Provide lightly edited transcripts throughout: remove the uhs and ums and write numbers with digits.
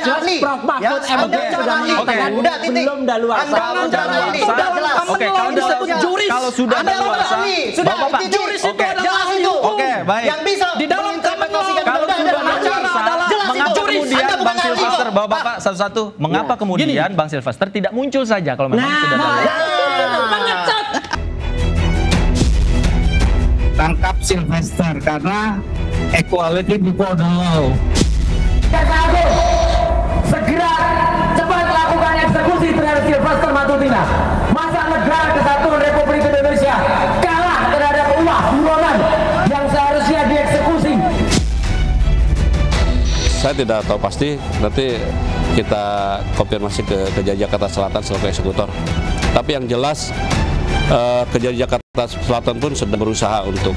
ahli. Prof Mahfud Ya, MD sudah mengatakan belum daluarsa. Oke, kalau disebut juris, kalau sudah daluarsa, Bapak juris itu adalah ahli hukum. Oke, baik. Yang bisa Di dalam menginterpretasikan Kalau undang-undang sudah adalah daluarsa, mengapa kemudian Bang Silvester, Bapak satu-satu, mengapa kemudian Bang Silvester tidak muncul saja kalau memang sudah daluarsa? Tangkap Silvester karena equality before the law. Jaksa Agung segera cepat lakukan eksekusi terhadap Silvester Matutina. Masa negara kesatuan Republik Indonesia kalah terhadap ulah buronan yang seharusnya dieksekusi. Saya tidak tahu pasti, nanti kita konfirmasi ke Kejati Jakarta Selatan selaku eksekutor. Tapi yang jelas Kejati Jakarta Selatan pun sedang berusaha untuk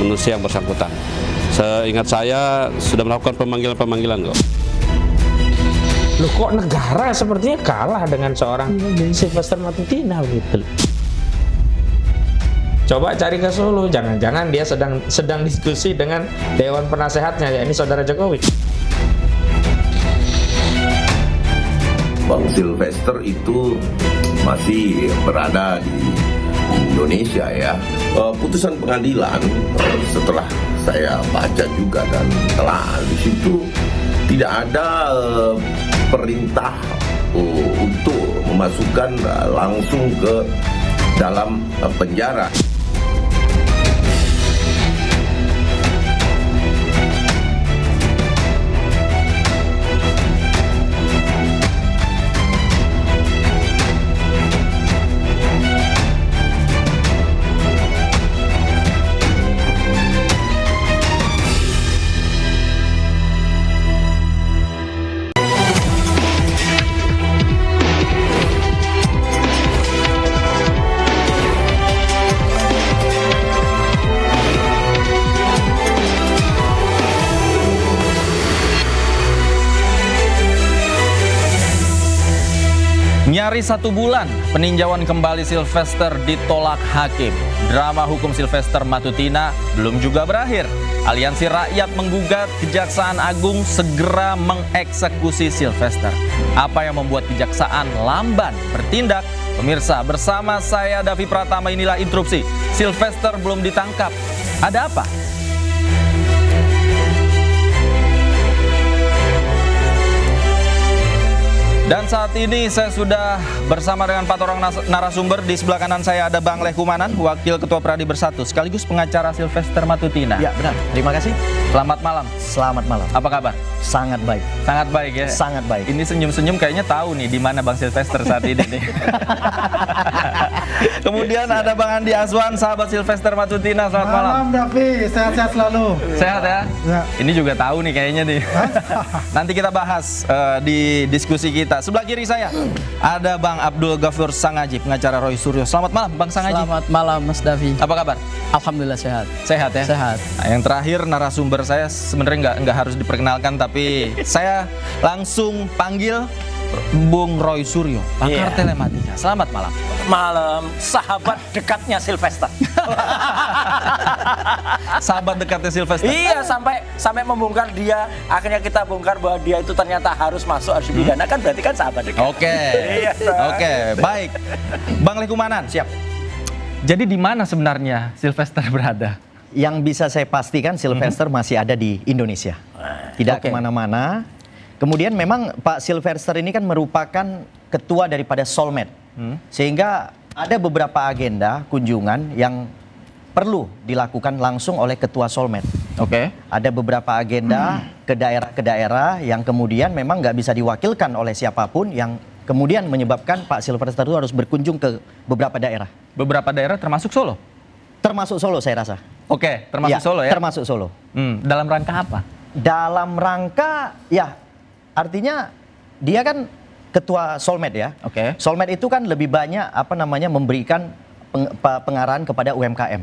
menusuk yang bersangkutan. Seingat saya sudah melakukan pemanggilan-pemanggilan kok. Loh, kok negara sepertinya kalah dengan seorang Silvester Matutina gitu. Coba cari ke Solo, jangan-jangan dia sedang diskusi dengan Dewan Penasehatnya, ya ini Saudara Jokowi. Bang Silvester itu masih berada di Indonesia ya. Putusan pengadilan setelah saya baca juga dan telah di situ tidak ada perintah untuk memasukkan langsung ke dalam penjara. Nyaris 1 bulan, peninjauan kembali Silvester ditolak hakim. Drama hukum Silvester Matutina belum juga berakhir. Aliansi Rakyat menggugat Kejaksaan Agung segera mengeksekusi Silvester. Apa yang membuat Kejaksaan lamban bertindak? Pemirsa, bersama saya Davi Pratama, inilah Interupsi. Silvester belum ditangkap. Ada apa? Dan saat ini saya sudah bersama dengan 4 orang narasumber. Di sebelah kanan saya ada Bang Lehkumanan, Wakil Ketua Pradi Bersatu, sekaligus pengacara Silvester Matutina. Ya benar, terima kasih. Selamat malam. Selamat malam. Apa kabar? Sangat baik. Sangat baik ya? Sangat baik. Ini senyum-senyum kayaknya tahu nih di mana Bang Silvester saat ini nih. Kemudian ada Bang Andi Azwan, sahabat Silvester Matutina. Selamat malam. Malam Davi, sehat-sehat selalu. Sehat ya? Ya. Ini juga tahu nih kayaknya nih. Nanti kita bahas di diskusi kita. Sebelah kiri saya ada Bang Abdul Ghafur Sangaji, pengacara Roy Suryo. Selamat malam Bang Sangaji. Selamat malam Mas Davi. Apa kabar? Alhamdulillah sehat. Sehat ya? Sehat. Nah, yang terakhir narasumber saya sebenarnya nggak harus diperkenalkan, tapi saya langsung panggil Bung Roy Suryo, pakar telematika. Selamat malam. Malam, sahabat dekatnya Silvester. Sahabat dekatnya Silvester. Iya, sampai membongkar dia. Akhirnya kita bongkar bahwa dia itu ternyata harus masuk, harus dipidana, kan berarti kan sahabat dekat. Oke. Iya, Oke, baik. Bang Lehkumanan, siap. Jadi di mana sebenarnya Silvester berada? Yang bisa saya pastikan Silvester masih ada di Indonesia. Tidak kemana-mana. Kemudian memang Pak Silvester ini kan merupakan ketua daripada Solmed. Sehingga ada beberapa agenda kunjungan yang perlu dilakukan langsung oleh ketua Solmed. Oke. Ada beberapa agenda ke daerah yang kemudian memang nggak bisa diwakilkan oleh siapapun, yang kemudian menyebabkan Pak Silvester itu harus berkunjung ke beberapa daerah. Beberapa daerah termasuk Solo? Termasuk Solo saya rasa. Oke, termasuk Solo ya? Termasuk Solo. Dalam rangka apa? Dalam rangka, ya artinya dia kan ketua Solmed ya. Oke. Solmed itu kan lebih banyak memberikan pengarahan kepada UMKM.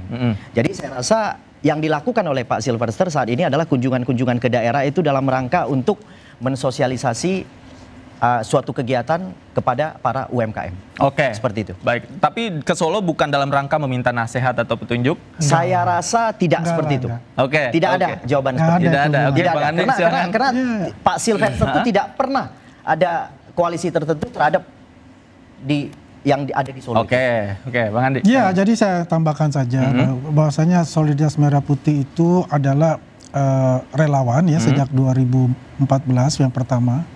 Jadi saya rasa yang dilakukan oleh Pak Silvester saat ini adalah kunjungan-kunjungan ke daerah itu dalam rangka untuk mensosialisasi suatu kegiatan kepada para UMKM. Oke. Seperti itu. Baik, tapi ke Solo bukan dalam rangka meminta nasihat atau petunjuk? Saya rasa tidak seperti itu. Oke. Tidak ada jawaban seperti itu. Tidak ada. Oke, Tidak Bang ada. Andi, Karena Pak Sylvester itu tidak pernah ada koalisi tertentu terhadap yang ada di Solo. Oke, Bang Andi. Ya, jadi saya tambahkan saja bahwasanya Solidaritas Merah Putih itu adalah relawan ya sejak 2014 yang pertama.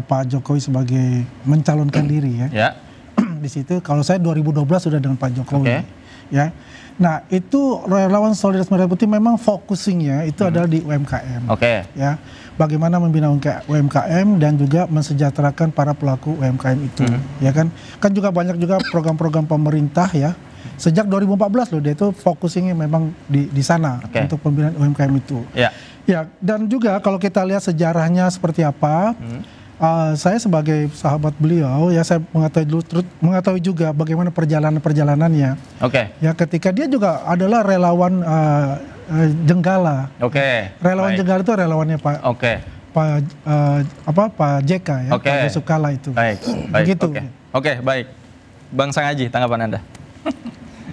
Pak Jokowi sebagai mencalonkan diri ya. Di situ kalau saya 2012 sudah dengan Pak Jokowi. Ya. Nah, itu relawan Solidaritas Merah Putih memang focusingnya itu adalah di UMKM. Ya. Bagaimana membina UMKM dan juga mensejahterakan para pelaku UMKM itu. Ya kan? Kan juga banyak juga program-program pemerintah ya. Sejak 2014 loh dia itu focusingnya memang di sana untuk pembinaan UMKM itu. Ya, dan juga kalau kita lihat sejarahnya seperti apa, saya sebagai sahabat beliau ya saya mengetahui juga bagaimana perjalanannya. Ya, ketika dia juga adalah relawan Jenggala. Relawan Jenggala itu relawannya Pak JK ya, Pak Yusuf Kala itu. Baik. Begitu. Baik. Bang Sangaji, tanggapan Anda?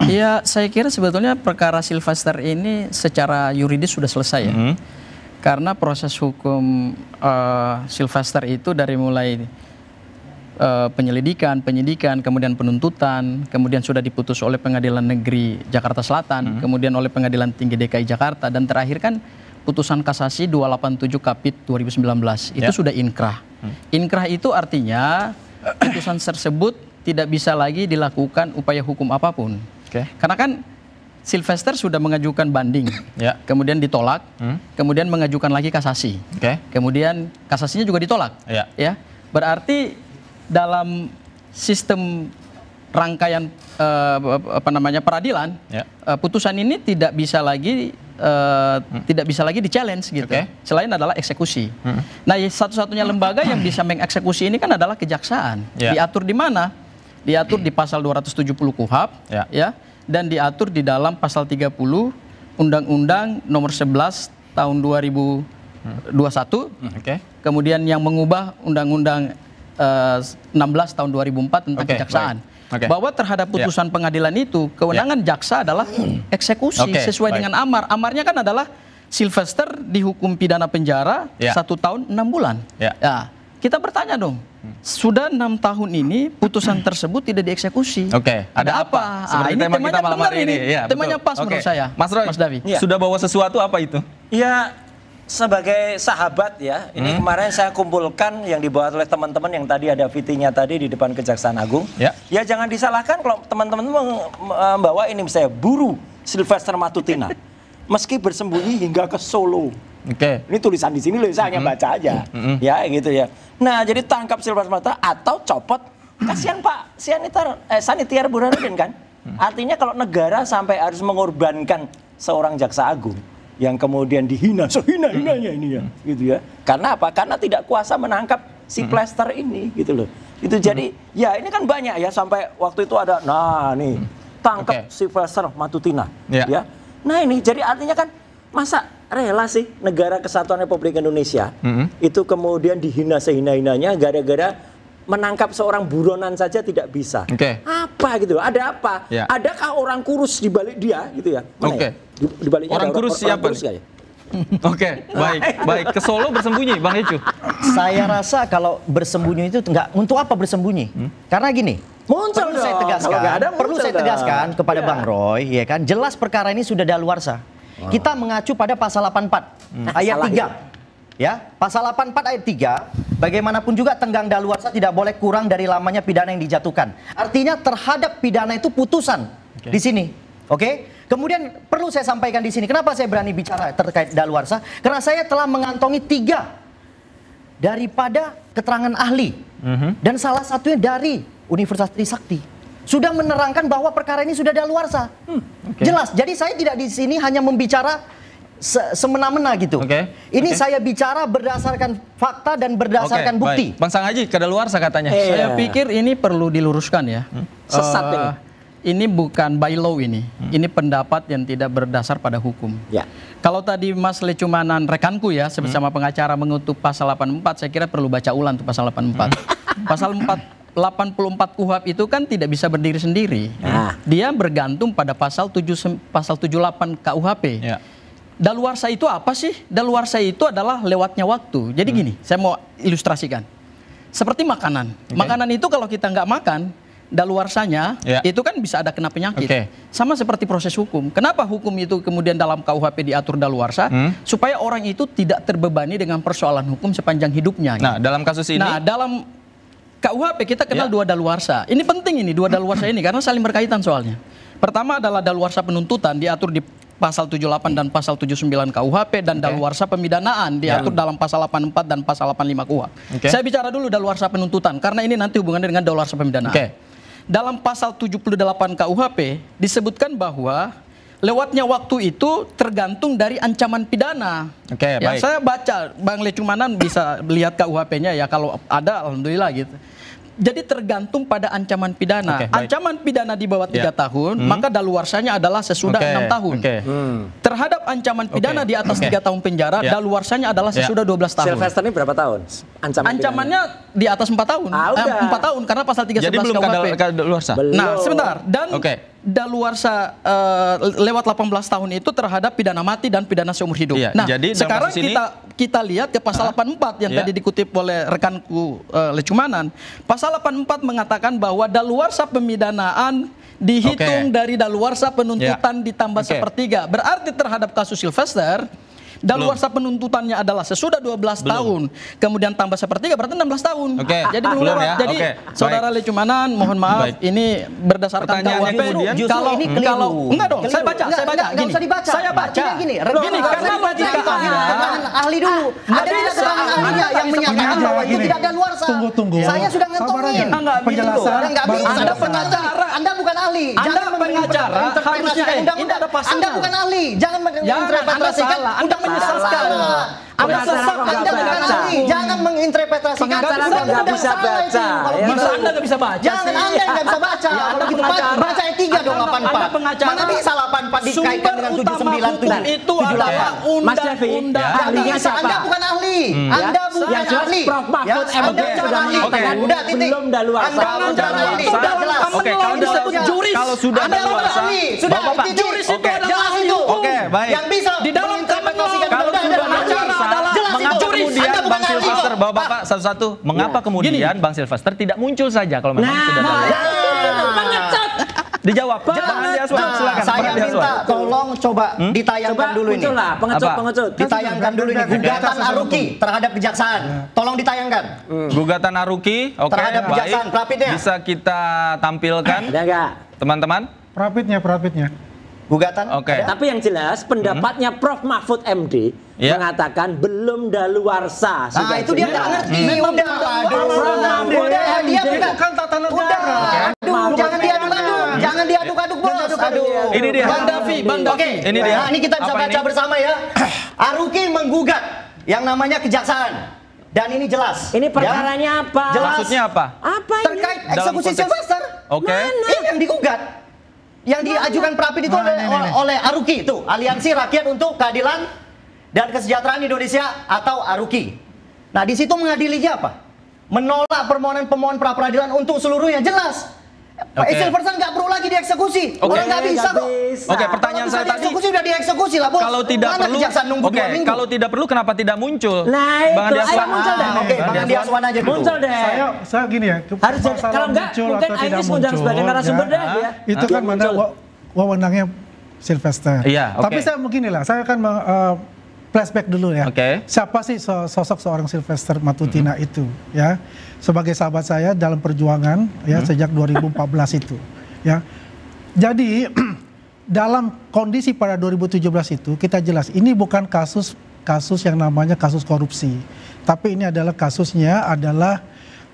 Ya, saya kira sebetulnya perkara Sylvester ini secara yuridis sudah selesai ya. Karena proses hukum Sylvester itu dari mulai penyelidikan, penyidikan, kemudian penuntutan, kemudian sudah diputus oleh Pengadilan Negeri Jakarta Selatan, kemudian oleh Pengadilan Tinggi DKI Jakarta, dan terakhir kan putusan kasasi 287 Kapit 2019 itu sudah inkrah. Inkrah itu artinya putusan tersebut tidak bisa lagi dilakukan upaya hukum apapun. Karena kan Sylvester sudah mengajukan banding, kemudian ditolak, kemudian mengajukan lagi kasasi, kemudian kasasinya juga ditolak. Ya, berarti dalam sistem rangkaian peradilan, putusan ini tidak bisa lagi di-challenge gitu. Selain adalah eksekusi. Nah, satu-satunya lembaga yang bisa mengeksekusi ini kan adalah kejaksaan. Diatur di mana? Diatur di pasal 270 KUHP, ya, dan diatur di dalam pasal 30 Undang-Undang Nomor 11 Tahun 2021, kemudian yang mengubah Undang-Undang 16 Tahun 2004 tentang kejaksaan. Bahwa terhadap putusan pengadilan itu kewenangan jaksa adalah eksekusi sesuai dengan amar. Amarnya kan adalah Sylvester dihukum pidana penjara 1 tahun 6 bulan. Ya, kita bertanya dong. Sudah 6 tahun ini putusan tersebut tidak dieksekusi. Ada apa? Seperti ini tema kita malam hari ini. Temanya pas menurut saya. Mas Roy, Davi. Sudah bawa sesuatu apa itu? Ya, sebagai sahabat ya, ini kemarin saya kumpulkan yang dibawa oleh teman-teman yang tadi ada VT-nya tadi di depan Kejaksaan Agung. Ya, jangan disalahkan kalau teman-teman membawa ini misalnya buru Sylvester Matutina. Meski bersembunyi hingga ke Solo. Ini tulisan di sini loh, saya hanya baca aja. Ya, gitu ya. Nah, jadi tangkap Sylvester Matutina atau copot. Kasihan Pak Sanitiar Burhanuddin kan. Artinya kalau negara sampai harus mengorbankan seorang jaksa agung yang kemudian dihina sehina-hinanya ini ya, gitu ya. Karena apa? Karena tidak kuasa menangkap si Plester ini, gitu loh. Itu jadi, ya ini kan banyak ya sampai waktu itu ada, nah nih tangkap Sylvester Matutina, ya. Nah ini jadi artinya kan masa rela sih negara kesatuan Republik Indonesia itu kemudian dihina sehina-hinanya gara-gara menangkap seorang buronan saja tidak bisa. Apa gitu? Ada apa? Adakah orang kurus di balik dia gitu ya? Mana ya? Di baliknya orang kurus siapa? Baik. Ke Solo bersembunyi, Bang Ecu. Saya rasa kalau bersembunyi itu enggak, untuk apa bersembunyi? Karena gini, perlu saya tegaskan kepada Bang Roy, ya kan? Jelas perkara ini sudah daluarsa. Kita mengacu pada pasal 84 ayat 3. Ya, pasal 84 ayat 3, bagaimanapun juga tenggang daluarsa tidak boleh kurang dari lamanya pidana yang dijatuhkan. Artinya terhadap pidana itu putusan di sini. Kemudian perlu saya sampaikan di sini, kenapa saya berani bicara terkait daluarsa? Karena saya telah mengantongi 3 daripada keterangan ahli. Dan salah satunya dari Universitas Trisakti. Sudah menerangkan bahwa perkara ini sudah daluarsa. Jelas, jadi saya tidak di sini hanya membicara semena-mena gitu. Ini saya bicara berdasarkan fakta dan berdasarkan bukti. Bang Sangaji, kadaluarsa katanya. Saya pikir ini perlu diluruskan ya. Sesat ini. ini bukan by law ini. Ini pendapat yang tidak berdasar pada hukum. Ya. Kalau tadi Mas Lecumanan rekanku ya, bersama pengacara mengutuk pasal 84, saya kira perlu baca ulang tuh pasal 84. Pasal 84 KUHP itu kan tidak bisa berdiri sendiri. Dia bergantung pada pasal 78 KUHP. Ya. Daluarsa itu apa sih? Daluarsa itu adalah lewatnya waktu. Jadi gini, saya mau ilustrasikan. Seperti makanan. Makanan itu kalau kita nggak makan, daluarsanya itu kan bisa ada kena penyakit. Sama seperti proses hukum. Kenapa hukum itu kemudian dalam KUHP diatur daluarsa? Supaya orang itu tidak terbebani dengan persoalan hukum sepanjang hidupnya. Nah, dalam kasus ini? Nah, dalam KUHP kita kenal dua daluarsa. Ini penting ini, dua daluarsa ini karena saling berkaitan soalnya. Pertama adalah daluarsa penuntutan diatur di pasal 78 dan pasal 79 KUHP dan daluarsa pemidanaan diatur dalam pasal 84 dan pasal 85 KUHP. Saya bicara dulu daluarsa penuntutan karena ini nanti hubungannya dengan daluarsa pemidanaan. Dalam pasal 78 KUHP disebutkan bahwa lewatnya waktu itu tergantung dari ancaman pidana. Baik. Saya baca, Bang Lecumanan bisa lihat KUHP-nya ya, kalau ada alhamdulillah gitu. Jadi tergantung pada ancaman pidana. Ancaman pidana di bawah 3 tahun, maka daluarsanya adalah sesudah 6 tahun. Terhadap ancaman pidana di atas 3 tahun penjara, daluarsanya adalah sesudah 12 tahun. Sylvester ini berapa tahun? Ancamannya di atas 4 tahun. 4 tahun karena pasal 311 Jadi belum daluarsa. Nah, sebentar. Dan daluarsa lewat 18 tahun itu terhadap pidana mati dan pidana seumur hidup. Nah, jadi sekarang kita lihat ke pasal 84 yang tadi dikutip oleh rekanku Lecumanan. Pasal 84 mengatakan bahwa daluarsa pemidanaan dihitung dari daluarsa penuntutan ditambah sepertiga. Berarti terhadap kasus Sylvester, daluarsa penuntutannya adalah sesudah 12 tahun, kemudian tambah sepertiga berarti 16 tahun. Jadi belum lewat. Jadi Saudara Lecumanan, mohon maaf, ini berdasarkan KUHP. Kalau enggak dong, saya baca gini. Saya baca gini, karena logika ahli dulu. Ada keterangan ahlinya yang menyatakan bahwa itu tidak daluarsa. Tunggu. Saya sudah ngentongin. Penjelasan. Anda pengacara, Anda bukan ahli. Anda pengacara, harusnya ini ada pasalnya. Anda bukan ahli. Jangan menginterpretasikan. Menyesatkan. Anda sesat, Anda bukan ahli. Jangan menginterpretasikan. Anda nggak bisa baca. Masa Anda nggak bisa baca? Jangan Anda nggak bisa baca. Kalau begitu baca ayat 3 dong 84. Mana bisa 84 dikaitkan dengan 79 itu adalah undang-undang. Anda bukan ahli. Anda bukan ahli. Prof Mahfud MD sudah mengatakan belum daluarsa. Anda bukan ahli. Sudah jelas. Kalau disebut juris, kalau sudah daluarsa, sudah juris itu adalah ahli hukum. Yang bisa di dalam kalau mengapa kemudian Bang Sylvester, Bapak satu-satu, mengapa kemudian Bang Sylvester tidak muncul saja kalau memang sudah daluarsa? Dijawab. Bang Andi Aswan, silakan. Saya minta tolong coba ditayangkan dulu ini. Pengecut. Ditayangkan dulu ini gugatan Aruki terhadap kejaksaan. Tolong ditayangkan. Gugatan Aruki, terhadap kejaksaan, prapitnya. Bisa kita tampilkan, teman-teman? Prapitnya. Gugatan. Tapi yang jelas pendapatnya Prof Mahfud MD mengatakan belum daluarsa. Nah, itu dia nggak ngerti. Dia bukan tatanan negara. Jangan diaduk-aduk bos. Ini dia. Bang Davi. Ini dia. Ini kita bisa baca bersama ya. Aruki menggugat yang namanya kejaksaan. Dan ini jelas. Ini perkaranya apa? Jelas. Maksudnya apa? Terkait eksekusi Sylvester. Ini yang digugat. Yang diajukan Prapit itu oleh Aruki itu, Aliansi Rakyat untuk Keadilan dan Kesejahteraan Indonesia atau Aruki. Nah, di situ mengadilinya apa? Menolak permohonan pemohon pra peradilan untuk seluruhnya, jelas. Sylvester nggak perlu lagi dieksekusi. Orang nggak bisa kok. Pertanyaan saya tadi. Dieksekusi udah dieksekusi lah, bos. Kalau tidak mana perlu, kejaksaan nunggu 2 minggu? Kalau tidak perlu, kenapa tidak muncul? Nah, Bang Andi Aswan. Bang Andi Aswan aja dulu. Muncul deh. Saya gini ya. Harus kalau enggak, mungkin Ais muncul sebagai narasumber deh ya. Itu kan mana wewenangnya Sylvester. Tapi saya beginilah, saya akan flashback dulu ya. Siapa sih sosok seorang Sylvester Matutina itu ya? Sebagai sahabat saya dalam perjuangan ya sejak 2014 itu ya. Jadi dalam kondisi pada 2017 itu kita jelas ini bukan kasus yang namanya kasus korupsi. Tapi ini adalah kasusnya adalah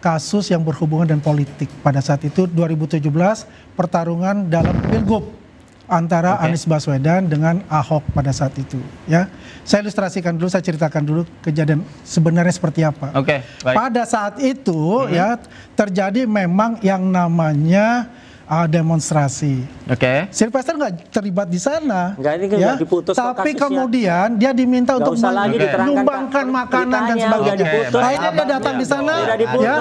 kasus yang berhubungan dengan politik. Pada saat itu 2017 pertarungan dalam Pilgub antara Anies Baswedan dengan Ahok pada saat itu ya. Saya ilustrasikan dulu, saya ceritakan dulu kejadian sebenarnya seperti apa. Baik. Pada saat itu ya terjadi memang yang namanya demonstrasi. Oke. Sylvester nggak terlibat di sana. Nggak, ini nggak diputus Tapi kasusnya. kemudian dia diminta untuk menyumbangkan makanan dan sebagainya. Akhirnya dia datang di sana, ya.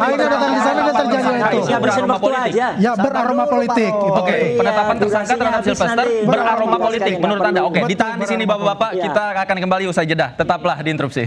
Akhirnya datang di sana dan terjadi itu. Beraroma politik. Ya, beraroma politik. Oke, penetapan tersangka terhadap Sylvester beraroma politik menurut Anda. Oke, ditahan di sini Bapak-bapak. Kita akan kembali usai jeda. Tetaplah di Interupsi.